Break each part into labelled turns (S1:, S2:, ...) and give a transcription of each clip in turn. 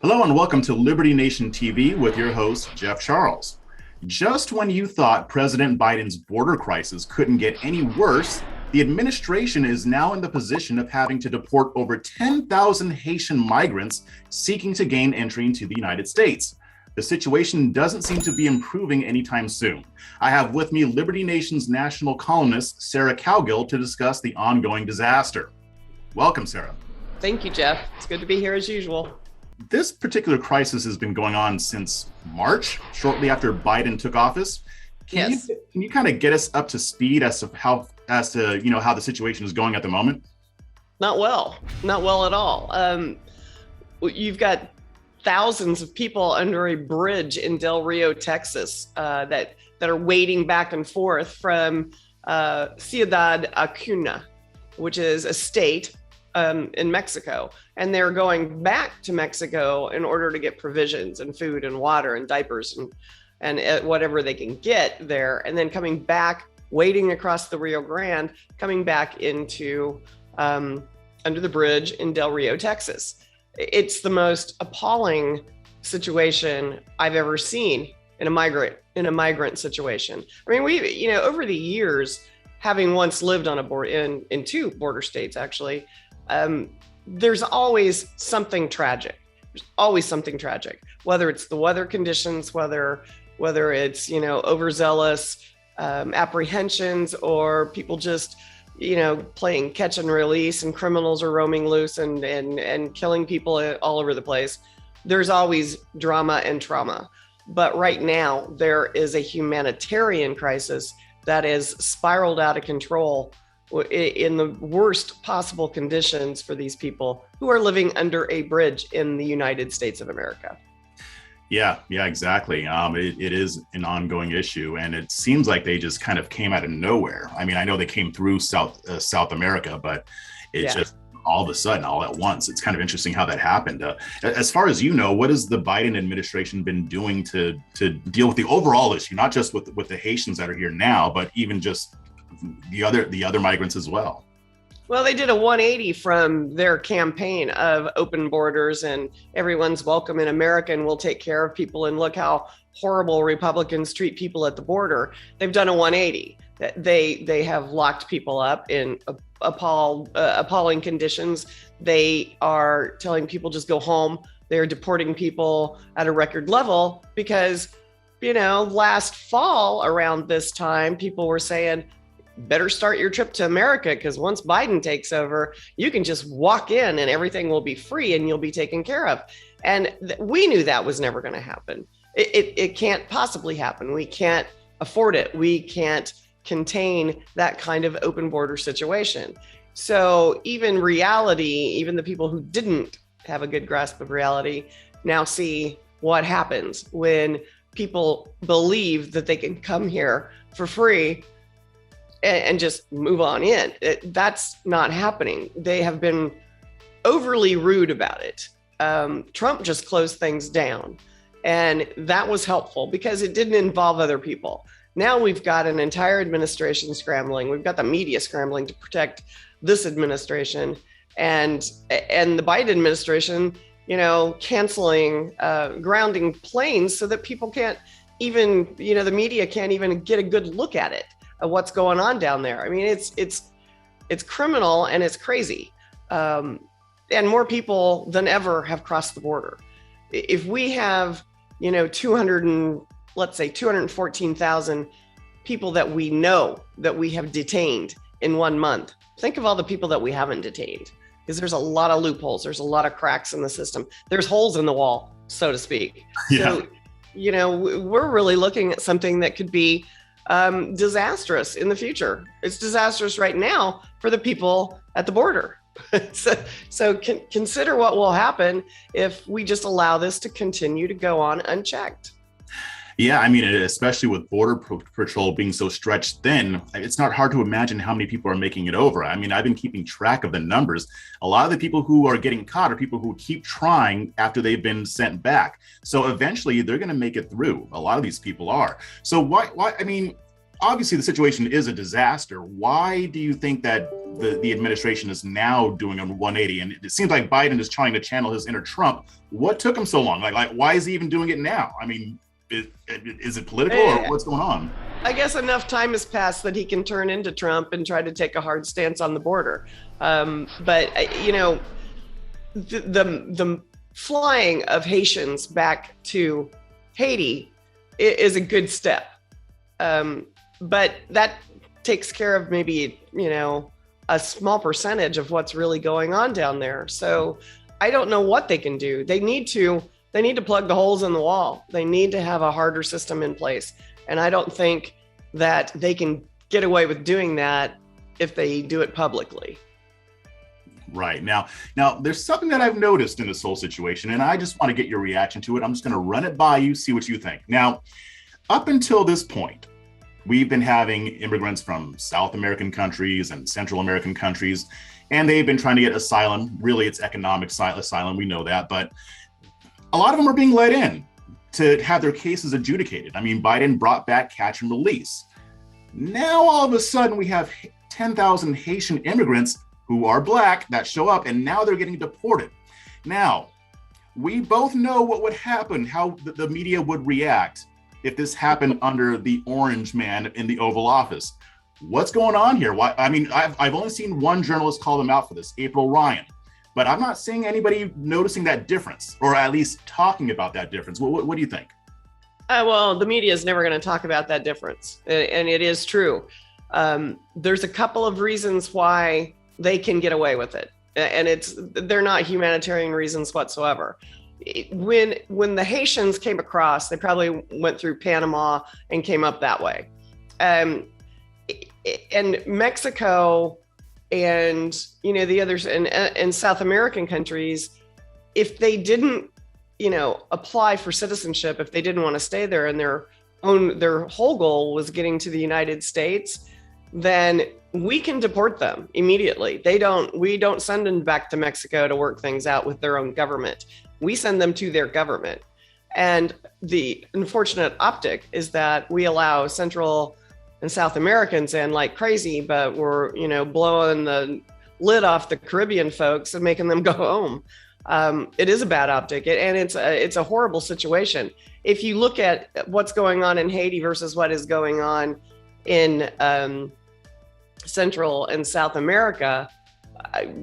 S1: Hello and welcome to Liberty Nation TV with your host, Jeff Charles. Just when you thought President Biden's border crisis couldn't get any worse, the administration is now in the position of having to deport over 10,000 Haitian migrants seeking to gain entry into the United States. The situation doesn't seem to be improving anytime soon. I have with me Liberty Nation's national columnist, Sarah Cowgill, to discuss the ongoing disaster. Welcome, Sarah.
S2: Thank you, Jeff. It's good to be here as usual.
S1: This particular crisis has been going on since March, shortly after Biden took office. Can you kind of get us up to speed as to how the situation is going at the moment?
S2: Not well at all. You've got thousands of people under a bridge in Del Rio, Texas, that are wading back and forth from Ciudad Acuna, which is a state in Mexico, and they're going back to Mexico in order to get provisions and food and water and diapers and whatever they can get there, and then coming back, wading across the Rio Grande, coming back into under the bridge in Del Rio, Texas. It's the most appalling situation I've ever seen in a migrant situation. I mean, we over the years, having once lived on in two border states actually. There's always something tragic. There's always something tragic, whether it's the weather conditions, whether it's, overzealous apprehensions, or people just, playing catch and release, and criminals are roaming loose and killing people all over the place. There's always drama and trauma. But right now, there is a humanitarian crisis that is spiraled out of control in the worst possible conditions for these people who are living under a bridge in the United States of America.
S1: Yeah, exactly. It is an ongoing issue, and it seems like they just kind of came out of nowhere. I mean, I know they came through South America, but it's just all of a sudden, all at once. It's kind of interesting how that happened. As far as you know, what has the Biden administration been doing to deal with the overall issue, not just with the Haitians that are here now, but even just the other migrants as well?
S2: Well, they did a 180 from their campaign of open borders and everyone's welcome in America and we'll take care of people, and look how horrible Republicans treat people at the border. They've done a 180. They have locked people up in appalling conditions. They are telling people just go home. They're deporting people at a record level because, last fall around this time, people were saying, better start your trip to America, because once Biden takes over, you can just walk in and everything will be free and you'll be taken care of. And we knew that was never going to happen. It can't possibly happen. We can't afford it. We can't contain that kind of open border situation. So even the people who didn't have a good grasp of reality now see what happens when people believe that they can come here for free and just move on in. That's not happening. They have been overly rude about it. Trump just closed things down, and that was helpful because it didn't involve other people. Now we've got an entire administration scrambling. We've got the media scrambling to protect this administration, and the Biden administration, canceling, grounding planes so that people can't even, the media can't even get a good look at it. What's going on down there. I mean, it's criminal and it's crazy. And more people than ever have crossed the border. If we have, 214,000 people that we know that we have detained in 1 month, think of all the people that we haven't detained, because there's a lot of loopholes. There's a lot of cracks in the system. There's holes in the wall, so to speak.
S1: Yeah.
S2: So, we're really looking at something that could be disastrous in the future. It's disastrous right now for the people at the border. So consider what will happen if we just allow this to continue to go on unchecked.
S1: Yeah, I mean, especially with Border Patrol being so stretched thin, it's not hard to imagine how many people are making it over. I mean, I've been keeping track of the numbers. A lot of the people who are getting caught are people who keep trying after they've been sent back. So eventually they're going to make it through. A lot of these people are. So why, I mean, obviously the situation is a disaster. Why do you think that the administration is now doing a 180, and it seems like Biden is trying to channel his inner Trump. What took him so long? Like why is he even doing it now? I mean, is it political or what's going on?
S2: I guess enough time has passed that he can turn into Trump and try to take a hard stance on the border. But you know, the flying of Haitians back to Haiti is a good step. But that takes care of maybe, you know, a small percentage of what's really going on down there. So I don't know what they can do. They need to plug the holes in the wall. They need to have a harder system in place. And I don't think that they can get away with doing that if they do it publicly.
S1: Right. Now, there's something that I've noticed in this whole situation, and I just want to get your reaction to it. I'm just going to run it by you, see what you think. Now, up until this point, we've been having immigrants from South American countries and Central American countries, and they've been trying to get asylum. Really, it's economic asylum. We know that. But a lot of them are being let in to have their cases adjudicated. I mean, Biden brought back catch and release. Now, all of a sudden, we have 10,000 Haitian immigrants who are Black that show up, and now they're getting deported. Now, we both know what would happen, how the media would react if this happened under the orange man in the Oval Office. What's going on here? Why? I mean, I've only seen one journalist call them out for this, April Ryan, but I'm not seeing anybody noticing that difference, or at least talking about that difference. What do you think?
S2: Well, the media is never going to talk about that difference, and it is true. There's a couple of reasons why they can get away with it, and they're not humanitarian reasons whatsoever. When the Haitians came across, they probably went through Panama and came up that way. And Mexico and, you know, the others and South American countries, if they didn't, you know, apply for citizenship, if they didn't want to stay there and their whole goal was getting to the United States, then we can deport them immediately. We don't send them back to Mexico to work things out with their own government. We send them to their government. And the unfortunate optic is that we allow Central and South Americans in like crazy, but we're, you know, blowing the lid off the Caribbean folks and making them go home. It is a bad optic, and it's a horrible situation. If you look at what's going on in Haiti versus what is going on in Central and South America,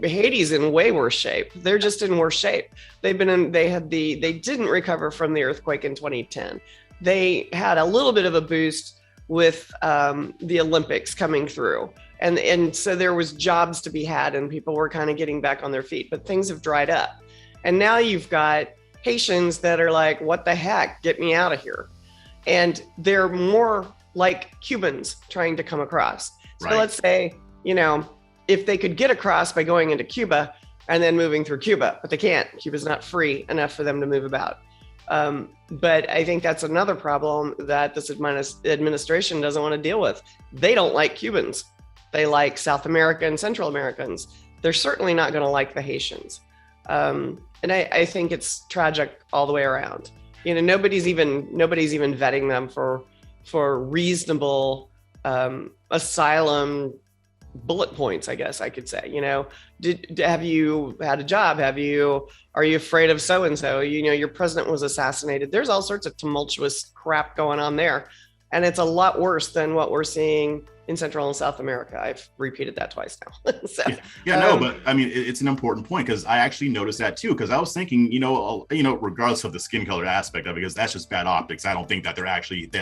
S2: Haiti's in way worse shape. They're just in worse shape. They didn't recover from the earthquake in 2010. They had a little bit of a boost with the Olympics coming through. And so there was jobs to be had and people were kind of getting back on their feet, but things have dried up. And now you've got Haitians that are like, what the heck, get me out of here. And they're more like Cubans trying to come across. So Let's say, you know, if they could get across by going into Cuba and then moving through Cuba, but they can't. Cuba's not free enough for them to move about. But I think that's another problem that this administration doesn't want to deal with. They don't like Cubans. They like South American, Central Americans. They're certainly not going to like the Haitians. And I think it's tragic all the way around. You know, nobody's even vetting them for reasonable asylum bullet points, I guess I could say. You know, have you had a job? Are you afraid of so-and-so? You know, your president was assassinated. There's all sorts of tumultuous crap going on there. And it's a lot worse than what we're seing in Central and South America. I've repeated that twice now.
S1: But I mean, it's an important point because I actually noticed that too. Because I was thinking, regardless of the skin color aspect of it, because that's just bad optics. I don't think that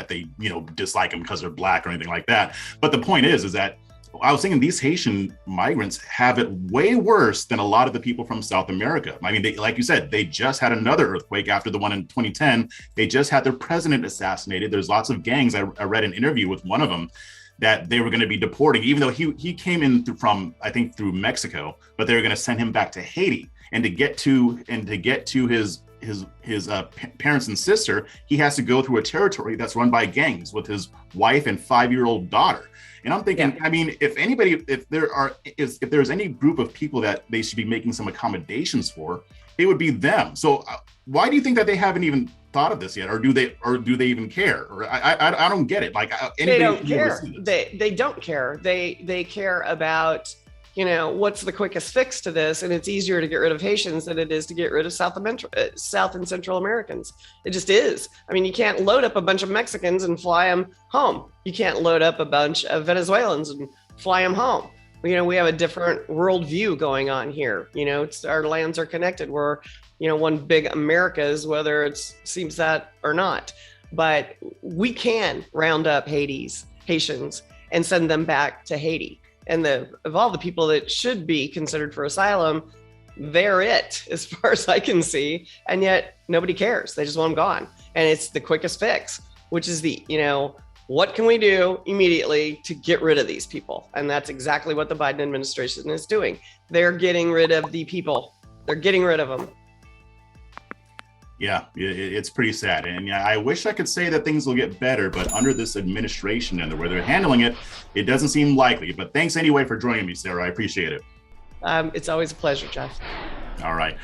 S1: they dislike them because they're Black or anything like that. But the point is that I was thinking these Haitian migrants have it way worse than a lot of the people from South America. I mean, like you said, they just had another earthquake after the one in 2010. They just had their president assassinated. There's lots of gangs. I read an interview with one of them that they were going to be deporting, even though he came in through Mexico, but they were going to send him back to Haiti. And to get to his parents and sister, he has to go through a territory that's run by gangs with his wife and 5-year-old daughter. And I'm thinking, I mean, if there's any group of people that they should be making some accommodations for, it would be them. So why do you think that they haven't even thought of this yet, or do they even care? Or I don't get it. Like
S2: they don't care. They don't care. They care about what's the quickest fix to this? And it's easier to get rid of Haitians than it is to get rid of South and Central Americans. It just is. I mean, you can't load up a bunch of Mexicans and fly them home. You can't load up a bunch of Venezuelans and fly them home. We have a different worldview going on here. Our lands are connected. We're, one big Americas, whether it seems that or not. But we can round up Haitians and send them back to Haiti. And of all the people that should be considered for asylum, they're it, as far as I can see. And yet nobody cares. They just want them gone. And it's the quickest fix, which is what can we do immediately to get rid of these people? And that's exactly what the Biden administration is doing. They're getting rid of the people. They're getting rid of them.
S1: Yeah, it's pretty sad. And I wish I could say that things will get better, but under this administration and the way they're handling it, it doesn't seem likely. But thanks anyway for joining me, Sarah. I appreciate it.
S2: It's always a pleasure, Jeff.
S1: All right.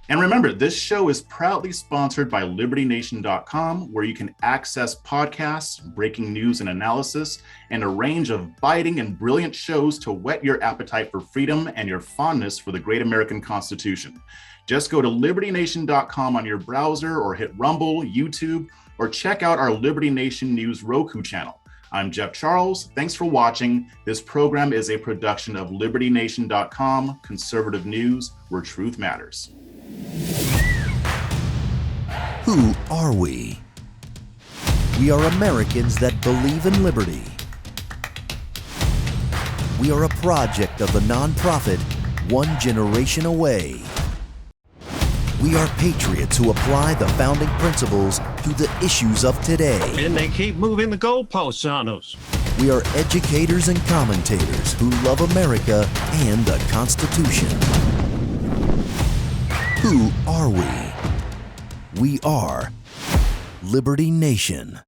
S1: And remember, this show is proudly sponsored by LibertyNation.com, where you can access podcasts, breaking news and analysis, and a range of biting and brilliant shows to whet your appetite for freedom and your fondness for the great American Constitution. Just go to LibertyNation.com on your browser or hit Rumble, YouTube, or check out our Liberty Nation News Roku channel. I'm Jeff Charles. Thanks for watching. This program is a production of LibertyNation.com, conservative news where truth matters.
S3: Who are we? We are Americans that believe in liberty. We are a project of the nonprofit One Generation Away. We are patriots who apply the founding principles to the issues of today.
S4: And they keep moving the goalposts on us.
S3: We are educators and commentators who love America and the Constitution. Who are we? We are Liberty Nation.